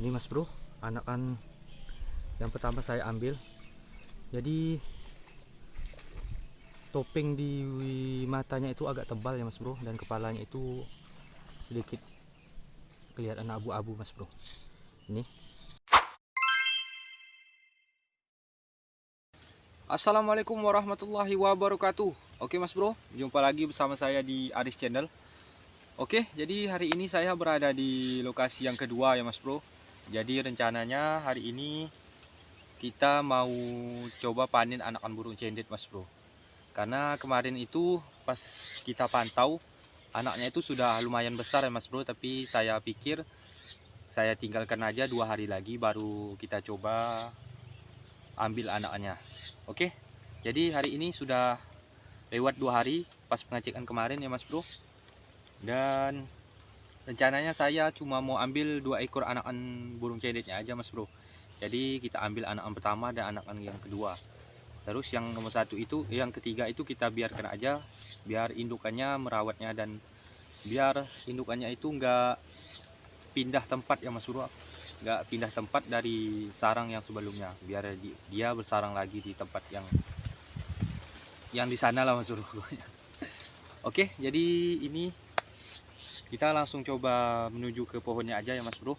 Ini mas bro, anakan yang pertama saya ambil. Jadi topeng di matanya itu agak tebal ya mas bro, dan kepalanya itu sedikit kelihatan abu-abu mas bro. Ini. Assalamualaikum warahmatullahi wabarakatuh. Oke mas bro, jumpa lagi bersama saya di Aris Channel. Oke, jadi hari ini saya berada di lokasi yang kedua ya mas bro. Jadi rencananya hari ini kita mau coba panen anakan burung cendet mas bro. Karena kemarin itu pas kita pantau, anaknya itu sudah lumayan besar ya mas bro. Tapi saya pikir saya tinggalkan aja 2 hari lagi baru kita coba ambil anaknya. Oke, jadi hari ini sudah lewat 2 hari pas pengecekan kemarin ya mas bro. Dan rencananya saya cuma mau ambil 2 ekor anakan burung cendetnya aja mas bro. Jadi kita ambil anakan pertama dan anakan yang kedua. Terus yang nomor 1 itu, yang ketiga itu kita biarkan aja, biar indukannya merawatnya dan biar indukannya itu enggak pindah tempat ya mas bro. Enggak pindah tempat dari sarang yang sebelumnya, biar dia bersarang lagi di tempat yang di sana lah mas bro. Oke, jadi ini kita langsung coba menuju ke pohonnya aja ya mas bro.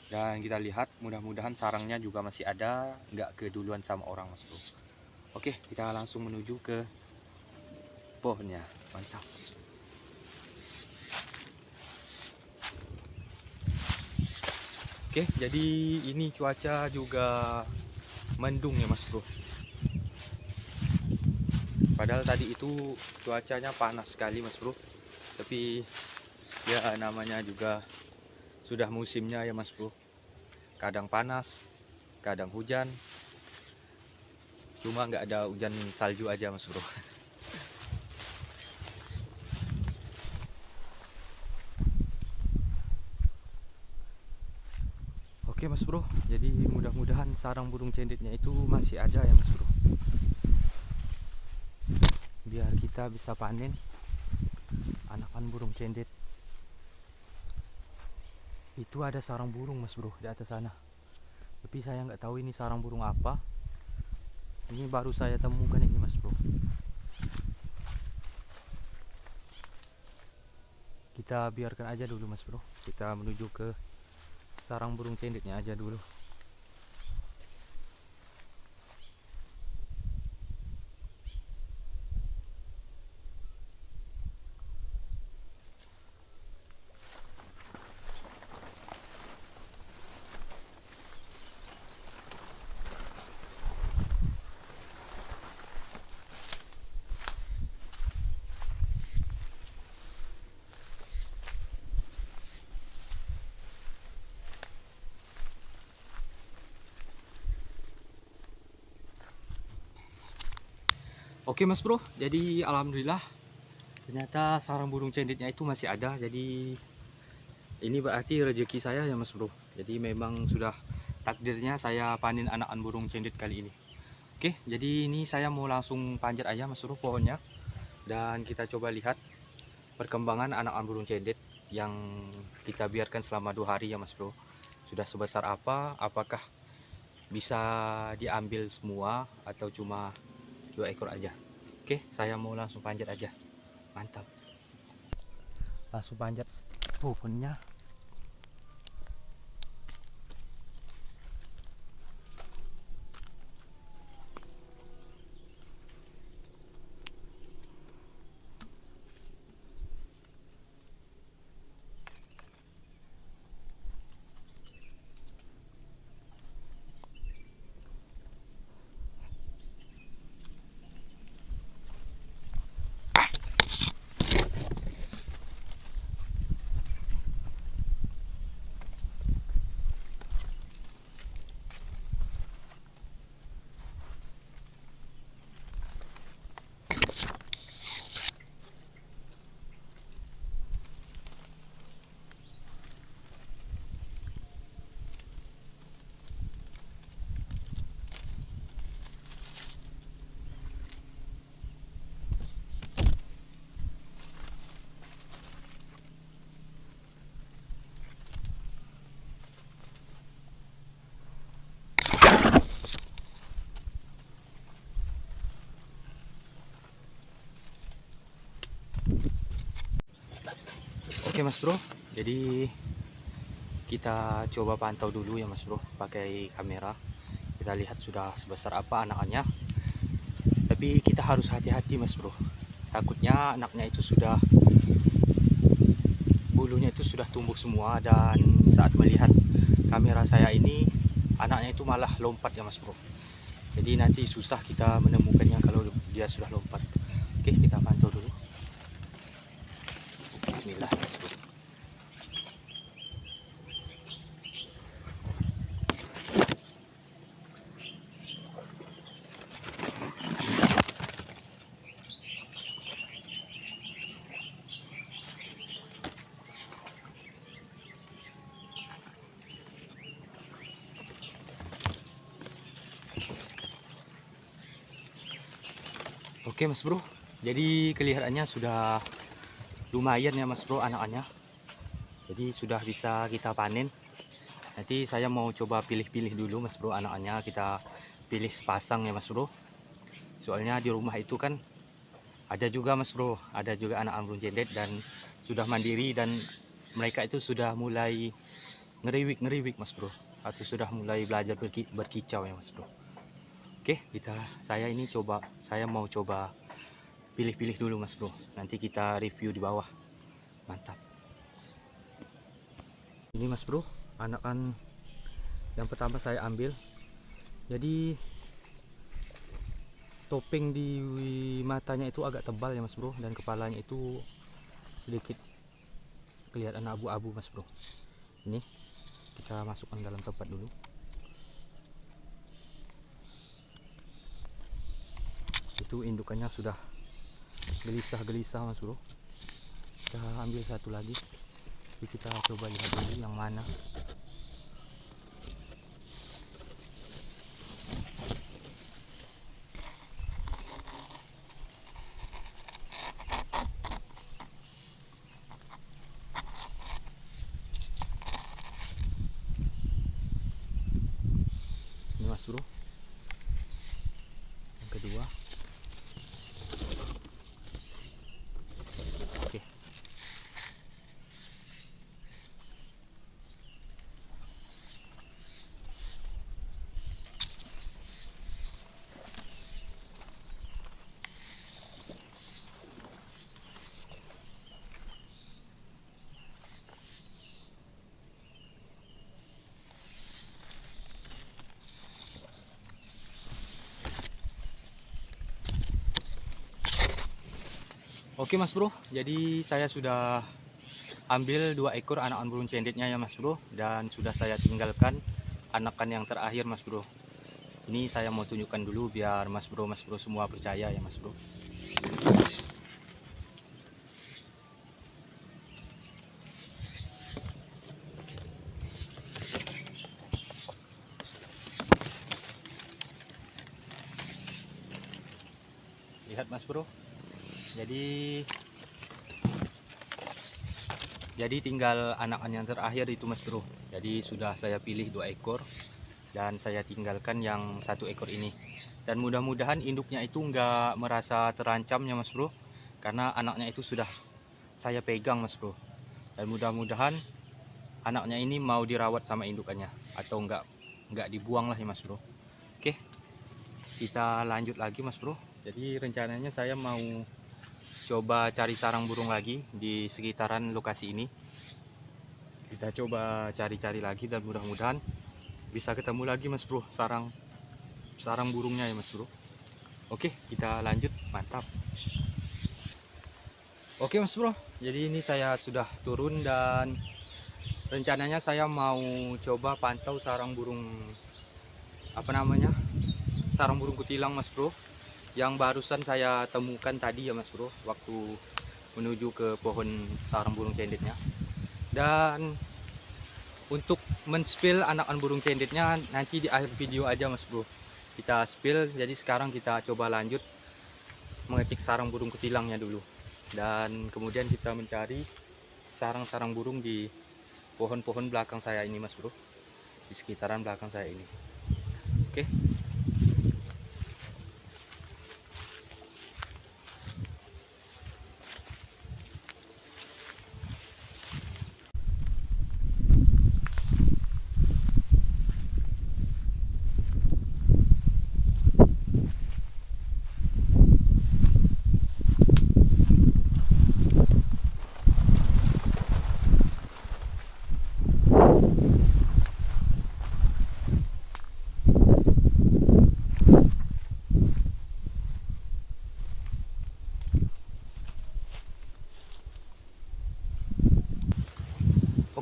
Dan kita lihat, mudah-mudahan sarangnya juga masih ada, nggak keduluan sama orang mas bro. Oke, kita langsung menuju ke pohonnya. Mantap. Oke, jadi ini cuaca juga mendung ya mas bro. Padahal tadi itu cuacanya panas sekali mas bro. Tapi ya namanya juga sudah musimnya ya mas bro. Kadang panas, kadang hujan. Cuma nggak ada hujan salju aja mas bro. Oke mas bro, jadi mudah-mudahan sarang burung cendetnya itu masih ada ya mas bro. Biar kita bisa panen anakan burung cendet. Itu ada sarang burung mas bro di atas sana. Tapi saya nggak tahu ini sarang burung apa. Ini baru saya temukan ini mas bro. Kita biarkan aja dulu mas bro. Kita menuju ke sarang burung cendetnya aja dulu. Oke mas bro, jadi alhamdulillah ternyata sarang burung cendetnya itu masih ada. Jadi ini berarti rezeki saya ya mas bro. Jadi memang sudah takdirnya saya panen anakan burung cendet kali ini. Oke, jadi ini saya mau langsung panjat aja mas bro pohonnya. Dan kita coba lihat perkembangan anakan burung cendet yang kita biarkan selama 2 hari ya mas bro. Sudah sebesar apa, apakah bisa diambil semua atau cuma 2 ekor aja. Oke, saya mau langsung panjat aja. Mantap. Langsung panjat pohonnya. Oke Mas Bro, jadi kita coba pantau dulu ya Mas Bro pakai kamera. Kita lihat sudah sebesar apa anakannya. Tapi kita harus hati-hati Mas Bro. Takutnya anaknya itu sudah bulunya itu sudah tumbuh semua, dan saat melihat kamera saya ini anaknya itu malah lompat ya Mas Bro. Jadi nanti susah kita menemukannya kalau dia sudah lompat. Oke, kita pantau dulu. Bismillah Mas Bro. Oke Mas Bro, jadi kelihatannya sudah lumayan ya Mas Bro anakannya. Jadi sudah bisa kita panen. Nanti saya mau coba pilih-pilih dulu Mas Bro anakannya. Kita pilih sepasang ya Mas Bro. Soalnya di rumah itu kan ada juga Mas Bro, ada juga anak burung cendet dan sudah mandiri, dan mereka itu sudah mulai ngeriwik Mas Bro, atau sudah mulai belajar berkicau ya Mas Bro. Oke, saya mau coba pilih-pilih dulu Mas Bro. Nanti kita review di bawah. Mantap. Ini Mas Bro, anakan yang pertama saya ambil. Jadi topeng di matanya itu agak tebal ya Mas Bro, dan kepalanya itu sedikit kelihatan abu-abu Mas Bro. Ini kita masukkan dalam tempat dulu. Itu indukannya sudah gelisah Mas Bro. Kita ambil satu lagi. Jadi kita coba lihat dulu yang mana. Ini Mas Bro, yang kedua. Oke. Oke Mas Bro, jadi saya sudah ambil 2 ekor anakan burung cendetnya ya Mas Bro, dan sudah saya tinggalkan anakan yang terakhir Mas Bro. Ini saya mau tunjukkan dulu biar Mas Bro semua percaya ya Mas Bro. Lihat Mas Bro. Jadi tinggal anakan yang terakhir itu Mas Bro. Jadi sudah saya pilih 2 ekor dan saya tinggalkan yang 1 ekor ini. Dan mudah-mudahan induknya itu enggak merasa terancam ya Mas Bro, karena anaknya itu sudah saya pegang Mas Bro. Dan mudah-mudahan anaknya ini mau dirawat sama indukannya, atau enggak dibuang lah ya Mas Bro. Oke, kita lanjut lagi Mas Bro. Jadi rencananya saya mau coba cari sarang burung lagi di sekitaran lokasi ini. Kita coba cari-cari lagi dan mudah-mudahan bisa ketemu lagi Mas Bro sarang burungnya ya Mas Bro. Oke, kita lanjut. Mantap. Oke Mas Bro, jadi ini saya sudah turun dan rencananya saya mau coba pantau sarang burung sarang burung kutilang Mas Bro, yang barusan saya temukan tadi ya Mas Bro, waktu menuju ke pohon sarang burung cendetnya. Dan untuk men-spill anakan burung cendetnya nanti di akhir video aja Mas Bro, kita spill. Jadi sekarang kita coba lanjut mengecek sarang burung kutilangnya dulu, dan kemudian kita mencari sarang-sarang burung di pohon-pohon belakang saya ini Mas Bro, di sekitaran belakang saya ini. Oke.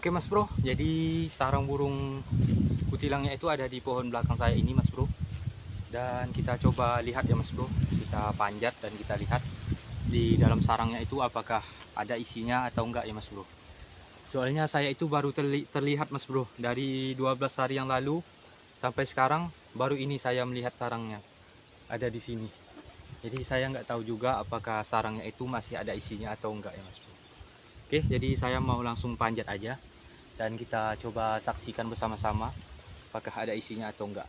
Oke Mas Bro, jadi sarang burung kutilangnya itu ada di pohon belakang saya ini Mas Bro. Dan kita coba lihat ya Mas Bro, kita panjat dan kita lihat di dalam sarangnya itu apakah ada isinya atau enggak ya Mas Bro. Soalnya saya itu baru terlihat Mas Bro, dari 12 hari yang lalu sampai sekarang baru ini saya melihat sarangnya ada di sini. Jadi saya nggak tahu juga apakah sarangnya itu masih ada isinya atau enggak ya Mas Bro. Oke, jadi saya mau langsung panjat aja dan kita coba saksikan bersama-sama apakah ada isinya atau enggak.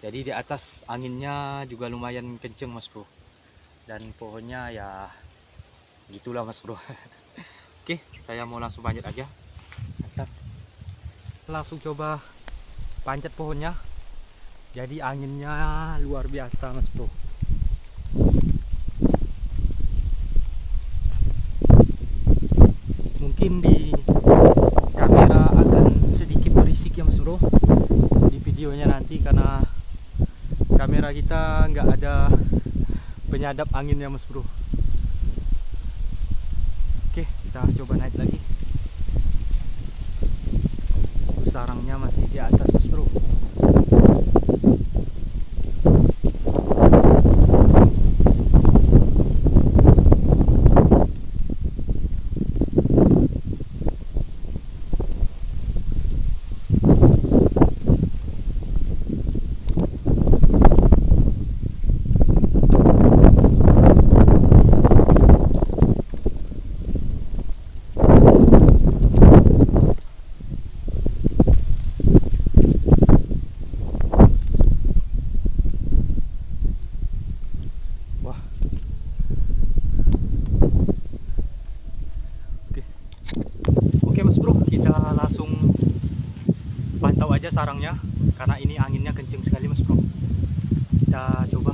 Jadi di atas anginnya juga lumayan kenceng Mas Bro, dan pohonnya ya gitulah Mas Bro. Oke, saya mau langsung panjat aja. Mantap. Langsung coba panjat pohonnya. Jadi anginnya luar biasa Mas Bro. Mungkin di kamera akan sedikit berisik ya Mas Bro di videonya nanti, karena kamera kita nggak ada penyadap anginnya Mas Bro. Oke, kita coba naik lagi. Sarangnya masih di atas Mas Bro. Oke Mas Bro, kita langsung pantau aja sarangnya karena ini anginnya kenceng sekali Mas Bro. Kita coba.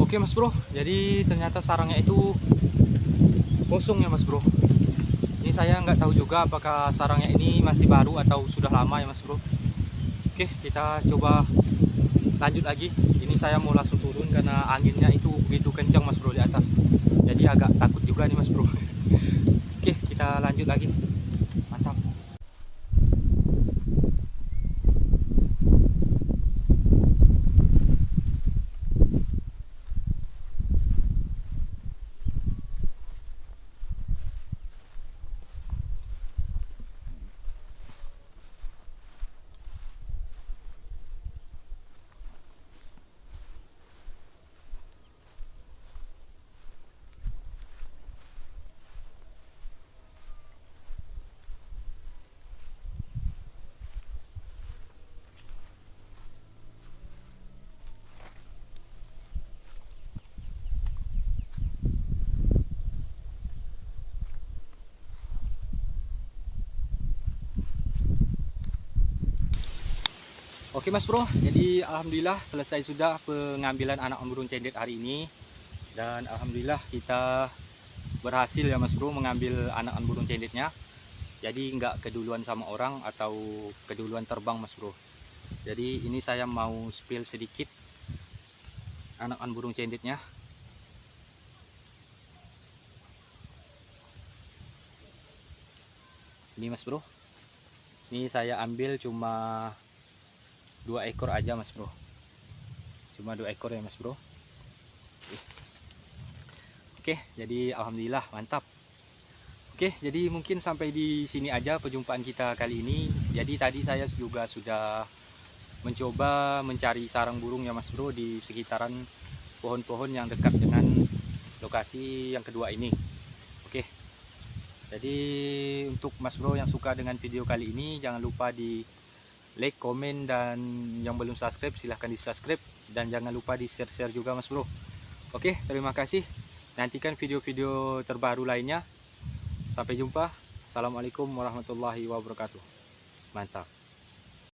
Oke Mas Bro, jadi ternyata sarangnya itu kosong ya Mas Bro. Ini saya nggak tahu juga apakah sarangnya ini masih baru atau sudah lama ya Mas Bro. Oke, kita coba lanjut lagi. Ini saya mau langsung turun karena anginnya itu begitu kencang Mas Bro di atas. Jadi agak takut juga nih Mas Bro. Oke, kita lanjut lagi. Mantap. Oke Mas Bro, jadi alhamdulillah selesai sudah pengambilan anak burung cendet hari ini. Dan alhamdulillah kita berhasil ya Mas Bro mengambil anak burung cendetnya. Jadi nggak keduluan sama orang atau keduluan terbang Mas Bro. Jadi ini saya mau spill sedikit anak burung cendetnya. Ini Mas Bro, ini saya ambil cuma 2 ekor aja Mas Bro, cuma 2 ekor ya Mas Bro. Oke, jadi alhamdulillah mantap. Oke, jadi mungkin sampai di sini aja perjumpaan kita kali ini. Jadi tadi saya juga sudah mencoba mencari sarang burung ya Mas Bro di sekitaran pohon-pohon yang dekat dengan lokasi yang kedua ini. Oke, jadi untuk Mas Bro yang suka dengan video kali ini, jangan lupa di like, komen, dan yang belum subscribe silahkan di subscribe, dan jangan lupa di share juga Mas Bro. Oke, terima kasih, nantikan video-video terbaru lainnya. Sampai jumpa. Assalamualaikum warahmatullahi wabarakatuh. Mantap.